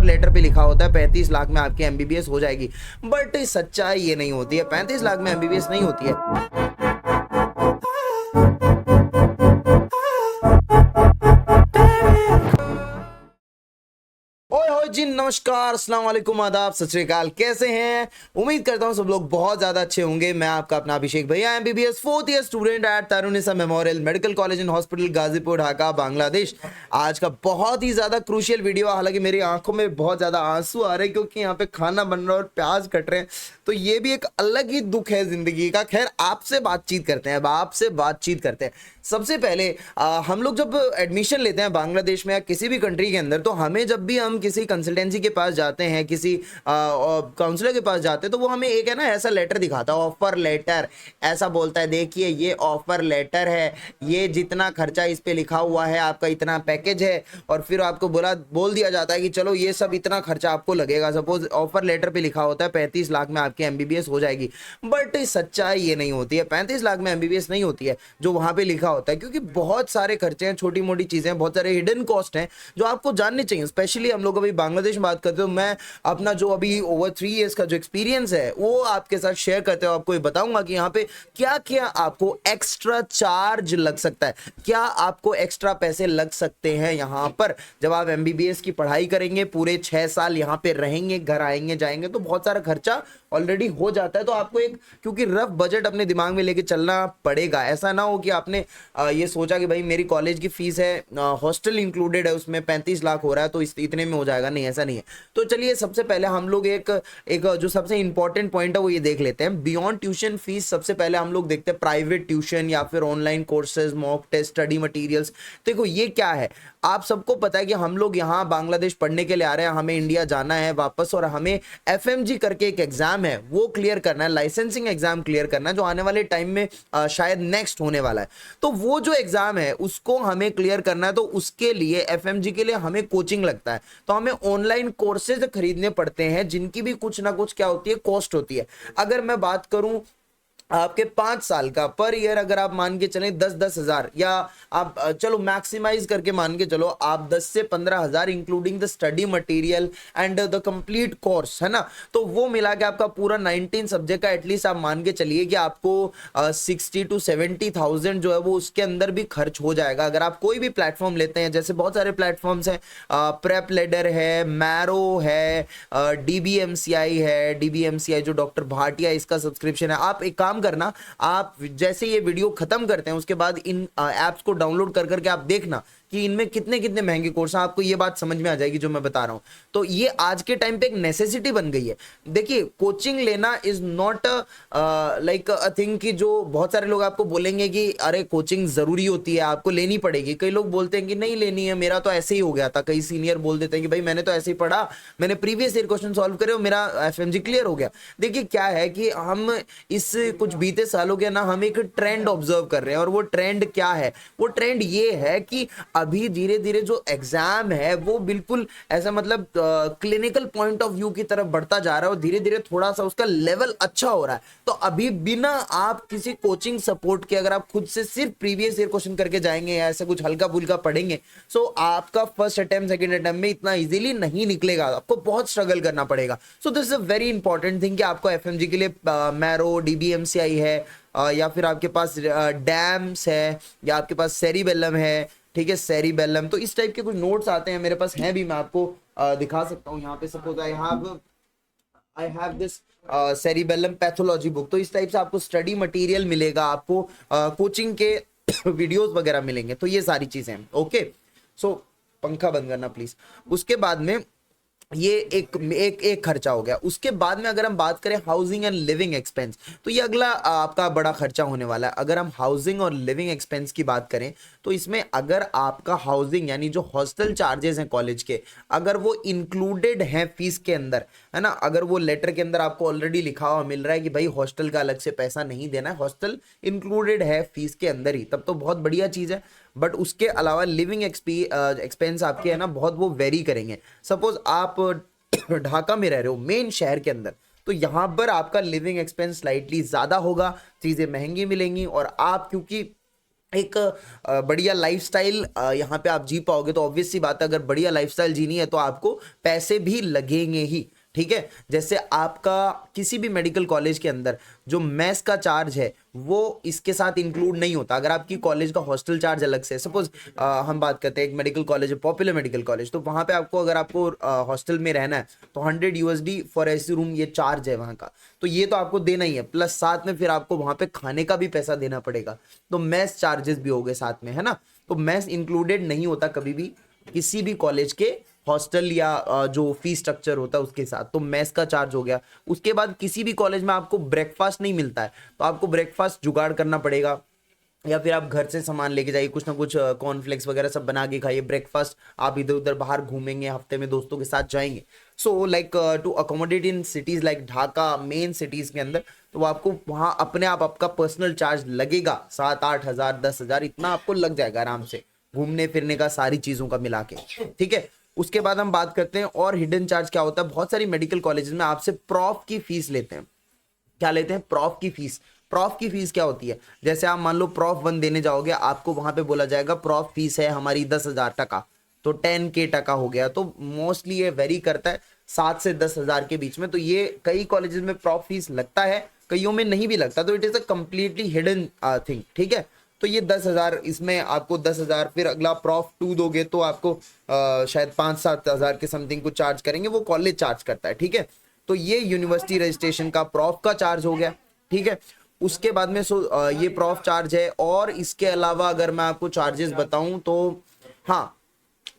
Offer letter पे लिखा होता है 35 लाख में आपकी एमबीबीएस हो जाएगी, बट सच्चाई ये नहीं होती है। 35 लाख में एमबीबीएस नहीं होती है। ओए होए जी, नमस्कार, अस्सलाम वालेकुम, आदाब, सत श्री अकाल। कैसे हैं? उम्मीद करता हूं सब लोग बहुत ज्यादा अच्छे होंगे। मैं आपका अपना अभिषेक भैया, MBBS 4th year student at Tairunnessa memorial medical college and hospital, Gazipur, Dhaka, Bangladesh. आज का बहुत ही ज्यादा क्रूशियल वीडियो, हालांकि मेरी आंखों में बहुत ज्यादा आंसू आ रहे हैं क्योंकि यहाँ पे खाना बन रहा है और प्याज कट रहे हैं, तो ये भी एक अलग ही दुख है जिंदगी का। खैर, आपसे बातचीत करते हैं, अब आपसे बातचीत करते हैं। सबसे पहले हम लोग जब एडमिशन लेते हैं बांग्लादेश में या किसी भी कंट्री के अंदर, तो हमें जब भी हम किसी कंसल्टेंसी के पास जाते हैं, किसी काउंसलर के पास जाते हैं, तो वो हमें एक है ना ऐसा लेटर दिखाता है, ऑफर लेटर। ऐसा बोलता है, देखिए ये ऑफर लेटर है, ये जितना खर्चा इस पे लिखा हुआ है, आपका इतना पैकेज है, और फिर आपको बोल दिया जाता है कि चलो ये सब इतना खर्चा आपको लगेगा। सपोज ऑफर लेटर पे लिखा होता है 35 लाख में आपकी एमबीबीएस हो जाएगी, बट सच्चाई ये नहीं होती है। 35 लाख में एमबीबीएस नहीं होती है जो वहां पे लिखा होता है, क्योंकि बहुत सारे खर्चे हैं, छोटी मोटी चीजें, बहुत सारे हिडन कॉस्ट हैं जो आपको जानने चाहिए। स्पेशली हम लोग अभी बांग्लादेश में बात करते हो, मैं अपना जो अभी ओवर 3 इयर्स का जो एक्सपीरियंस है वो आपके साथ शेयर करते हो। आपको ये बताऊंगा कि यहाँ पे क्या क्या आपको एक्स्ट्रा चार्ज लग सकता है, क्या आपको एक्स्ट्रा पैसे लग सकते हैं यहाँ पर जब आप एमबीबीएस की पढ़ाई करेंगे। पूरे 6 साल यहाँ पे रहेंगे, घर आएंगे जाएंगे, तो बहुत सारा खर्चा ऑलरेडी हो जाता है। तो आपको एक क्योंकि रफ बजट अपने दिमाग में लेके चलना पड़ेगा। ऐसा ना हो कि आपने ये सोचा कि भाई मेरी कॉलेज की फीस है, हॉस्टल इंक्लूडेड है, उसमें 35 लाख हो रहा है तो इतने में हो जाएगा। नहीं, ऐसा नहीं है। तो चलिए सबसे पहले हम लोग एक एक जो सबसे इंपॉर्टेंट पॉइंट है वो ये देख लेते हैं, बियॉन्ड ट्यूशन फीस। सबसे पहले हम लोग देखते हैं प्राइवेट ट्यूशन या फिर online courses, mock test, study materials. देखो ये क्या है, आप सबको पता है कि हम लोग यहाँ बांग्लादेश पढ़ने के लिए आ रहे हैं, हमें इंडिया जाना है वापस, और हमें एफएमजी करके एक एग्जाम है वो क्लियर करना है, लाइसेंसिंग एग्जाम क्लियर करना है, जो आने वाले टाइम में शायद नेक्स्ट होने वाला है। तो वो जो एग्जाम है उसको हमें क्लियर करना है, तो उसके लिए एफएमजी के लिए हमें कोचिंग लगता है, तो हमें ऑनलाइन कोर्सेज खरीदने पड़ते हैं जिनकी भी कुछ ना कुछ क्या होती है, कॉस्ट होती है। अगर मैं बात करूं आपके 5 साल का पर ईयर, अगर आप मान के चलें 10-10 हजार, या आप चलो मैक्सिमाइज करके मान के चलो आप 10 से 15 हजार, including the study material and the complete course, है ना। तो वो मिला के आपका पूरा 19 सब्जेक्ट का एटलीस्ट आप मान के चलिए कि आपको 60 to 70,000 जो है वो उसके अंदर भी खर्च हो जाएगा। अगर आप कोई भी प्लेटफॉर्म लेते हैं, जैसे बहुत सारे प्लेटफॉर्म्स हैं, प्रेप लेडर है, मैरो है, डीबीएमसीआई है, डीबीएमसीआई जो डॉक्टर भाटिया, इसका सब्सक्रिप्शन है। आप एक काम करना, आप जैसे ये वीडियो खत्म करते हैं उसके बाद इन एप्स को डाउनलोड कर करके आप देखना कि इनमें कितने कितने महंगे कोर्स हैं, आपको ये बात समझ में आ जाएगी जो मैं बता रहा हूं। तो ये आज के टाइम पे एक नेसेसिटी बन गई है। देखिए, कोचिंग लेना is not like a thing कि जो बहुत सारे लोग आपको बोलेंगे कि अरे कोचिंग जरूरी होती है, आपको लेनी पड़ेगी। कई लोग बोलते हैं कि नहीं लेनी है, मेरा तो ऐसे ही हो गया था। कई सीनियर बोल देते हैं कि भाई मैंने तो ऐसे ही पढ़ा, मैंने प्रीवियस ईयर क्वेश्चन सॉल्व करे और मेरा एफएमजी क्लियर हो गया। देखिए क्या है कि हम इस कुछ बीते सालों के ना हम एक ट्रेंड ऑब्जर्व कर रहे हैं, और वो ट्रेंड क्या है, वो ट्रेंड ये है कि अभी धीरे धीरे जो एग्जाम है वो बिल्कुल ऐसा मतलब क्लिनिकल पॉइंट ऑफ व्यू की तरफ बढ़ता जा रहा है, और धीरे धीरे थोड़ा सा उसका लेवल अच्छा हो रहा है। तो अभी बिना आप किसी कोचिंग सपोर्ट के अगर आप खुद से सिर्फ प्रीवियस ईयर क्वेश्चन करके जाएंगे या ऐसा कुछ हल्का फुल्का पढ़ेंगे, सो आपका फर्स्ट अटेम्प्ट सेकंड अटेम्प्ट में इतना इजीली नहीं निकलेगा, आपको बहुत स्ट्रगल करना पड़ेगा। So this is a very important thing कि आपको एफएमजी के लिए मैरो, डीबीएमसीआई है, या फिर आपके पास डैम्स है, या आपके पास सेरिबेलम है, ठीक है, सेरिबेलम। तो इस टाइप के कुछ नोट्स आते हैं, मेरे पास हैं भी, मैं आपको दिखा सकता हूँ। यहाँ पे suppose I have this cerebellum pathology book. तो इस टाइप से आपको स्टडी मटेरियल मिलेगा, आपको कोचिंग के वीडियोस वगैरह मिलेंगे। तो ये सारी चीजें हैं। ओके, सो पंखा बंद करना प्लीज। उसके बाद में ये एक खर्चा हो गया। उसके बाद में अगर हम बात करें हाउसिंग एंड लिविंग एक्सपेंस, तो ये अगला आपका बड़ा खर्चा होने वाला है। अगर हम हाउसिंग और लिविंग एक्सपेंस की बात करें, तो इसमें अगर आपका हाउसिंग यानी जो हॉस्टल चार्जेस हैं कॉलेज के, अगर वो इंक्लूडेड हैं फीस के अंदर, है ना, अगर वो लेटर के अंदर आपको ऑलरेडी लिखा हुआ मिल रहा है कि भाई हॉस्टल का अलग से पैसा नहीं देना है, हॉस्टल इंक्लूडेड है फीस के अंदर ही, तब तो बहुत बढ़िया चीज है। बट उसके अलावा लिविंग एक्सपेंस आपके है ना बहुत वो वेरी करेंगे। सपोज आप ढाका में रह रहे हो, मेन शहर के अंदर, तो यहां पर आपका लिविंग एक्सपेंस स्लाइटली ज्यादा होगा, चीजें महंगी मिलेंगी, और आप क्योंकि एक बढ़िया लाइफस्टाइल यहाँ पे आप जी पाओगे। तो ऑब्वियस सी बात है, अगर बढ़िया लाइफस्टाइल जीनी है तो आपको पैसे भी लगेंगे ही, ठीक है। जैसे आपका किसी भी मेडिकल कॉलेज के अंदर जो मेस का चार्ज है वो इसके साथ इंक्लूड नहीं होता। अगर आपकी कॉलेज का हॉस्टल चार्ज अलग से, सपोज हम बात करते हैं एक मेडिकल कॉलेज है, पॉपुलर मेडिकल कॉलेज, तो वहाँ पे आपको अगर आपको हॉस्टल में रहना है तो 100 USD फॉर एसी रूम ये चार्ज है वहाँ का, तो ये तो आपको देना ही है। प्लस साथ में फिर आपको वहाँ पे खाने का भी पैसा देना पड़ेगा, तो मेस चार्जेस भी हो गए साथ में, है ना। तो मेस इंक्लूडेड नहीं होता कभी भी किसी भी कॉलेज के हॉस्टल या जो फी स्ट्रक्चर होता है उसके साथ। तो मेस का चार्ज हो गया। उसके बाद किसी भी कॉलेज में आपको ब्रेकफास्ट नहीं मिलता है, तो आपको ब्रेकफास्ट जुगाड़ करना पड़ेगा, या फिर आप घर से सामान लेके जाइए, कुछ ना कुछ कॉर्नफ्लेक्स वगैरह सब बना के खाइए। ब्रेकफास्ट आप इधर उधर बाहर घूमेंगे, हफ्ते में दोस्तों के साथ जाएंगे, so like to accommodate in cities like Dhaka, main cities के अंदर, तो वो आपको वहाँ अपने आप आपका पर्सनल चार्ज लगेगा 7-8 हज़ार 10 हज़ार इतना आपको लग जाएगा आराम से, घूमने फिरने का, सारी चीजों का मिला के, ठीक है। उसके बाद हम बात करते हैं और हिडन चार्ज क्या होता है। बहुत सारी मेडिकल कॉलेजेस में आपसे प्रॉफ की फीस लेते हैं। क्या लेते हैं? प्रॉफ की फीस। प्रॉफ की फीस क्या होती है? जैसे आप मान लो प्रॉफ 1 देने जाओगे, आपको वहां पे बोला जाएगा प्रॉफ फीस है हमारी 10,000 टका, तो 10K टका हो गया। तो मोस्टली ये वेरी करता है 7 से 10 हज़ार के बीच में। तो ये कई कॉलेजेस में प्रॉफ फीस लगता है, कईयों में नहीं भी लगता, तो it is a completely hidden thing, ठीक है। तो ये 10,000, इसमें आपको 10,000, फिर अगला प्रॉफ 2 दोगे तो आपको शायद 5-7 हज़ार के समथिंग कुछ चार्ज करेंगे, वो कॉलेज चार्ज करता है, ठीक है। तो ये यूनिवर्सिटी रजिस्ट्रेशन का प्रॉफ का चार्ज हो गया, ठीक है। उसके बाद में ये प्रॉफ चार्ज है। और इसके अलावा अगर मैं आपको चार्जेस बताऊं तो हाँ,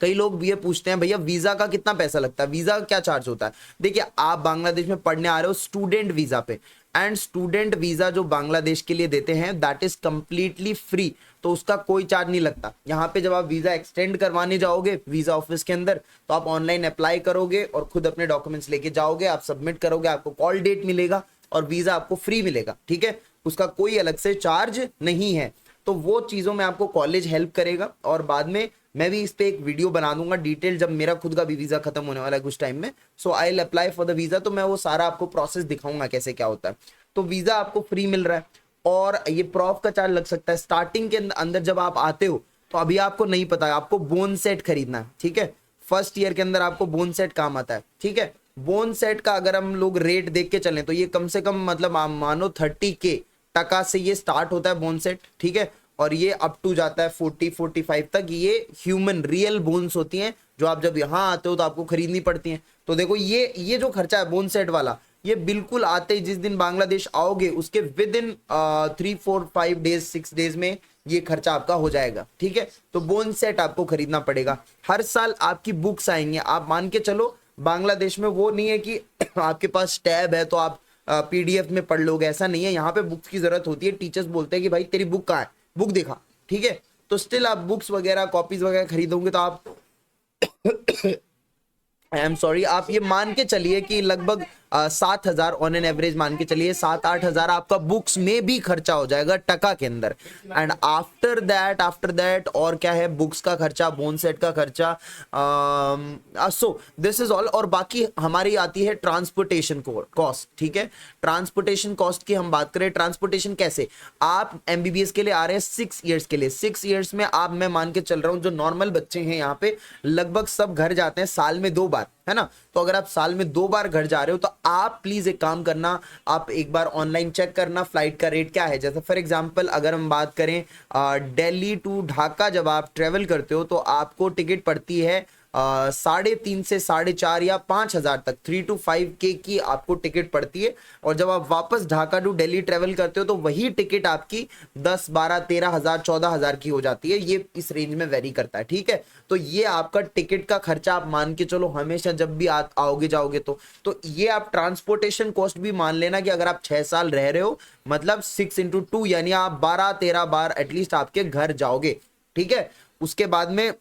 कई लोग ये पूछते हैं भैया वीजा का कितना पैसा लगता है, वीजा का क्या चार्ज होता है। देखिए, आप बांग्लादेश में पढ़ने आ रहे हो स्टूडेंट वीजा पे, एंड स्टूडेंट वीजा जो बांग्लादेश के लिए देते हैं दैट इज कंप्लीटली फ्री, तो उसका कोई चार्ज नहीं लगता। यहाँ पे जब आप वीजा एक्सटेंड करवाने जाओगे वीजा ऑफिस के अंदर, तो आप ऑनलाइन अप्लाई करोगे और खुद अपने डॉक्यूमेंट्स लेके जाओगे, आप सबमिट करोगे, आपको कॉल डेट मिलेगा और वीजा आपको फ्री मिलेगा, ठीक है। उसका कोई अलग से चार्ज नहीं है। तो वो चीजों में आपको कॉलेज हेल्प करेगा। और बाद में मैं भी इस पे एक वीडियो बना दूंगा डिटेल, जब मेरा खुद का भी वीजा खत्म होने वाला है कुछ टाइम में, so I will apply for the visa, तो मैं वो सारा आपको प्रोसेस दिखाऊंगा कैसे क्या होता है। तो वीजा आपको फ्री मिल रहा है और ये प्रॉफ का चार्ज लग सकता है। स्टार्टिंग के अंदर जब आप आते हो तो अभी आपको नहीं पता है, आपको बोन सेट खरीदना है, ठीक है। फर्स्ट ईयर के अंदर आपको बोन सेट काम आता है, ठीक है। बोन सेट का अगर हम लोग रेट देख के चलें तो ये कम से कम मतलब आप मानो 30K टका से ये स्टार्ट होता है बोन सेट, ठीक है। और ये अप टू जाता है 40-45 तक। ये ह्यूमन रियल बोन्स होती हैं जो आप जब यहाँ आते हो तो आपको खरीदनी पड़ती हैं। तो देखो ये जो खर्चा है बोन सेट वाला, ये बिल्कुल आते ही जिस दिन बांग्लादेश आओगे उसके विद इन 3-4-5 डेज 6 डेज में ये खर्चा आपका हो जाएगा, ठीक है। तो बोन सेट आपको खरीदना पड़ेगा। हर साल आपकी बुक्स आएंगे। आप मान के चलो बांग्लादेश में वो नहीं है कि आपके पास टैब है तो आप PDF में पढ़ लोगे, ऐसा नहीं है। यहाँ पे बुक्स की जरूरत होती है। टीचर्स बोलते हैं कि भाई तेरी बुक कहाँ है, बुक दिखा, ठीक है। तो स्टिल आप बुक्स वगैरह कॉपीज वगैरह खरीदोगे तो आप आई एम सॉरी, आप ये मान के चलिए कि लगभग 7,000 ऑन एन एवरेज मान के चलिए 7-8 हज़ार आपका बुक्स में भी खर्चा हो जाएगा टका के अंदर। एंड आफ्टर दैट और क्या है, बुक्स का खर्चा, बोन सेट का खर्चा, सो दिस इज ऑल। और बाकी हमारी आती है ट्रांसपोर्टेशन कॉस्ट, ठीक है। ट्रांसपोर्टेशन कॉस्ट की हम बात करें, ट्रांसपोर्टेशन कैसे, आप MBBS के लिए आ रहे हैं 6 ईयर्स के लिए, 6 ईयर्स में आप, मैं मान के चल रहा हूं जो नॉर्मल बच्चे हैं यहाँ पे लगभग सब घर जाते हैं साल में 2 बार, है ना। तो अगर आप साल में 2 बार घर जा रहे हो तो आप प्लीज एक काम करना, आप एक बार ऑनलाइन चेक करना फ्लाइट का रेट क्या है। जैसे फॉर एग्जांपल अगर हम बात करें दिल्ली टू ढाका, जब आप ट्रेवल करते हो तो आपको टिकट पड़ती है 3.5 से 4.5 या 5,000 तक, 3 to 5K की आपको टिकट पड़ती है। और जब आप वापस ढाका टू दिल्ली ट्रेवल करते हो तो वही टिकट आपकी 10, 12, 13 हज़ार 14 हज़ार की हो जाती है। ये इस रेंज में वेरी करता है, ठीक है। तो ये आपका टिकट का खर्चा आप मान के चलो हमेशा जब भी आओगे जाओगे तो ये आप ट्रांसपोर्टेशन कॉस्ट भी मान लेना कि अगर आप 6 साल रह रहे हो मतलब 6 into 2 यानी आप 12-13 बार एटलीस्ट आपके घर जाओगे, ठीक है। उसके बाद में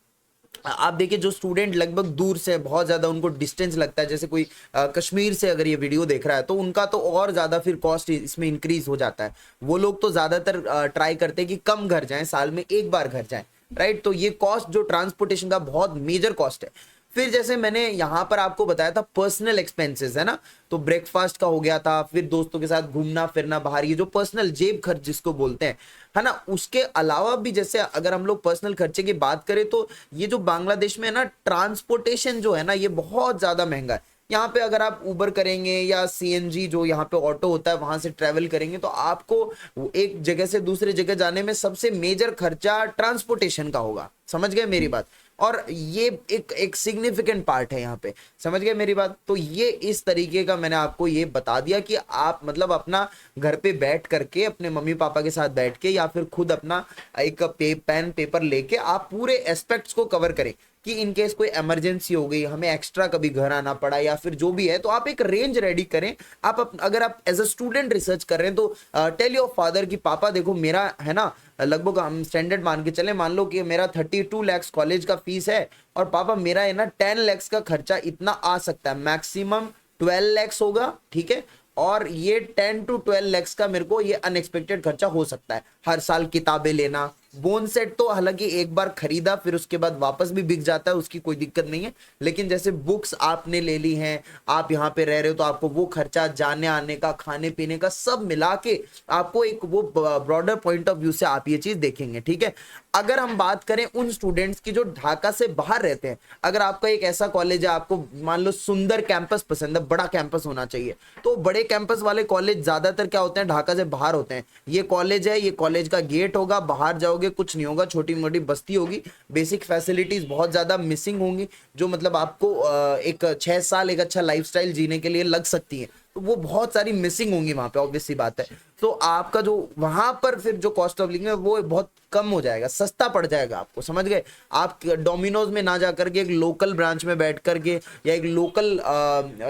आप देखिए जो स्टूडेंट लगभग दूर से बहुत ज्यादा उनको डिस्टेंस लगता है, जैसे कोई कश्मीर से अगर ये वीडियो देख रहा है तो उनका तो और ज्यादा फिर कॉस्ट इसमें इंक्रीज हो जाता है। वो लोग तो ज्यादातर ट्राई करते हैं कि कम घर जाएं, साल में 1 बार घर जाएं, राइट। तो ये कॉस्ट जो ट्रांसपोर्टेशन का बहुत मेजर कॉस्ट है। फिर जैसे मैंने यहाँ पर आपको बताया था पर्सनल एक्सपेंसेस है ना, तो ब्रेकफास्ट का हो गया था, फिर दोस्तों के साथ घूमना फिरना बाहर, ये जो पर्सनल जेब खर्च जिसको बोलते हैं है ना। उसके अलावा भी जैसे अगर हम लोग पर्सनल खर्चे की बात करें तो ये जो बांग्लादेश में है ना, ट्रांसपोर्टेशन जो है ना ये बहुत ज्यादा महंगा है। यहाँ पे अगर आप उबर करेंगे या सीएनजी जो यहाँ पे ऑटो होता है वहां से ट्रेवल करेंगे तो आपको एक जगह से दूसरे जगह जाने में सबसे मेजर खर्चा ट्रांसपोर्टेशन का होगा। समझ गए मेरी बात? और ये एक सिग्निफिकेंट पार्ट है यहाँ पे। समझ गए मेरी बात? तो ये इस तरीके का मैंने आपको ये बता दिया कि आप मतलब अपना घर पे बैठ करके अपने मम्मी पापा के साथ बैठ के या फिर खुद अपना एक पेन पेपर लेके आप पूरे एस्पेक्ट्स को कवर करें कि इन केस कोई इमरजेंसी हो गई, हमें एक्स्ट्रा कभी घर आना पड़ा या फिर जो भी है, तो आप एक रेंज रेडी करें। अगर आप एज अ स्टूडेंट रिसर्च कर रहे हैं तो टेल योर फादर कि पापा देखो मेरा है ना, लगभग हम स्टैंडर्ड मान के चले, मान लो कि मेरा 32 lakhs कॉलेज का फीस है और पापा मेरा है ना 10 lakhs का खर्चा इतना आ सकता है, मैक्सिमम 12 lakhs होगा, ठीक है। और ये 10 to 12 lakhs का मेरे को ये अनएक्सपेक्टेड खर्चा हो सकता है। हर साल किताबें लेना, बोन सेट तो हालांकि एक बार खरीदा फिर उसके बाद वापस भी बिक जाता है, उसकी कोई दिक्कत नहीं है। लेकिन जैसे बुक्स आपने ले ली हैं, आप यहाँ पे रह रहे हो तो आपको वो खर्चा, जाने आने का, खाने पीने का, सब मिला के आपको एक वो ब्रॉडर पॉइंट ऑफ व्यू से आप ये चीज देखेंगे, ठीक है। अगर हम बात करें उन स्टूडेंट्स की जो ढाका से बाहर रहते हैं, अगर आपका एक ऐसा कॉलेज है, आपको मान लो सुंदर कैंपस पसंद है, बड़ा कैंपस होना चाहिए, तो बड़े कैंपस वाले कॉलेज ज्यादातर क्या होते हैं, ढाका से बाहर होते हैं। ये कॉलेज है, ये कॉलेज का गेट होगा, बाहर जाओगे कुछ नहीं होगा, छोटी मोटी बस्ती होगी, बेसिक फैसिलिटीज बहुत ज्यादा मिसिंग होंगी, जो मतलब आपको एक 6 साल एक अच्छा लाइफस्टाइल जीने के लिए लग सकती है, तो वो बहुत सारी मिसिंग होंगी वहां पे, ऑब्वियस सी बात है। तो आपका जो वहां पर फिर जो कॉस्ट ऑफ लिविंग है वो बहुत कम हो जाएगा, सस्ता पड़ जाएगा आपको। समझ गए? आप डोमिनोज में ना जा करके एक लोकल ब्रांच में बैठ करके या एक लोकल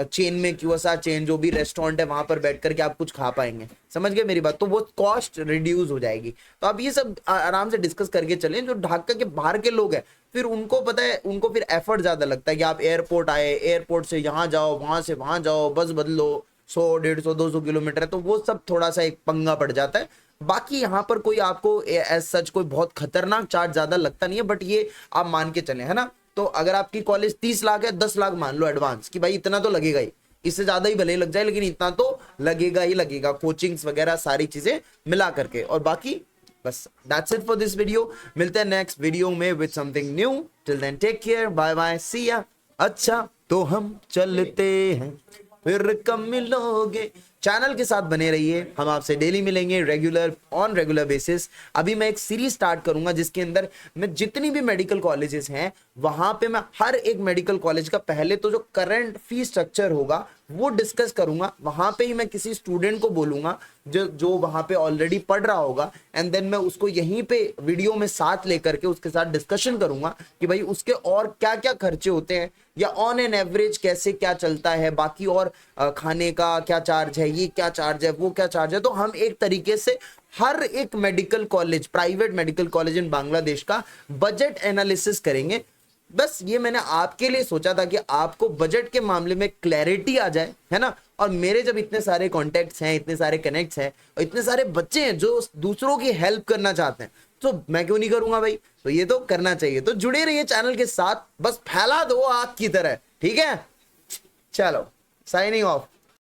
चेन में, क्यूएसआर चेन जो भी रेस्टोरेंट है वहां पर बैठ करके आप कुछ खा पाएंगे। समझ गए मेरी बात? तो वो कॉस्ट रिड्यूस हो जाएगी। तो आप ये सब आराम से डिस्कस करके चलें। जो ढाका के बाहर के लोग हैं फिर उनको पता है, उनको फिर एफर्ट ज्यादा लगता है कि आप एयरपोर्ट आए, एयरपोर्ट से यहाँ जाओ, वहां से वहां जाओ, बस बदलो, 100 150 200 किलोमीटर है, तो वो सब थोड़ा सा एक पंगा पड़ जाता है। बाकी यहाँ पर कोई आपको एज सच कोई बहुत खतरनाक चार्ज ज्यादा लगता नहीं है, बट ये आप मान के चले, है ना। तो अगर आपकी कॉलेज 30 लाख है, 10 लाख मान लो एडवांस कि भाई इतना तो लगेगा ही, इससे ज्यादा ही भले ही लग जाए लेकिन इतना तो लगेगा ही लगेगा, कोचिंग्स वगैरह सारी चीजें मिला करके। और बाकी बस that's it for this video. मिलते हैं नेक्स्ट वीडियो में with something new. Till then take care, bye bye, see ya. अच्छा तो हम चलते हैं, फिर कब मिलोगे। चैनल के साथ बने रहिए, हम आपसे डेली मिलेंगे रेगुलर बेसिस। अभी मैं एक सीरीज स्टार्ट करूंगा जिसके अंदर मैं जितनी भी मेडिकल कॉलेजेस हैं वहां पे मैं हर एक मेडिकल कॉलेज का पहले तो जो करंट फी स्ट्रक्चर होगा वो डिस्कस करूंगा। वहां पे ही मैं किसी स्टूडेंट को बोलूंगा जो वहां पे ऑलरेडी पढ़ रहा होगा, एंड देन मैं उसको यहीं पे वीडियो में साथ लेकर के उसके साथ डिस्कशन करूंगा कि भाई उसके और क्या क्या खर्चे होते हैं या ऑन एन एवरेज कैसे क्या चलता है, बाकी और खाने का क्या चार्ज है, ये क्या चार्ज है, वो क्या चार्ज है। तो हम एक तरीके से हर एक medical college, private medical college in Bangladesh का बजट एनालिसिस करेंगे। बस ये मैंने आपके लिए सोचा था कि आपको बजट के मामले में क्लैरिटी आ जाए, है ना। और मेरे जब इतने सारे कॉन्टेक्ट्स हैं, इतने सारे कनेक्ट्स हैं और इतने सारे बच्चे हैं जो दूसरों की हेल्प करना चाहते हैं, तो मैं क्यों नहीं करूंगा भाई। तो ये तो करना चाहिए। तो जुड़े रहिए चैनल के साथ, बस फैला दो आग की तरह, ठीक है। चलो साइनिंग ऑफ।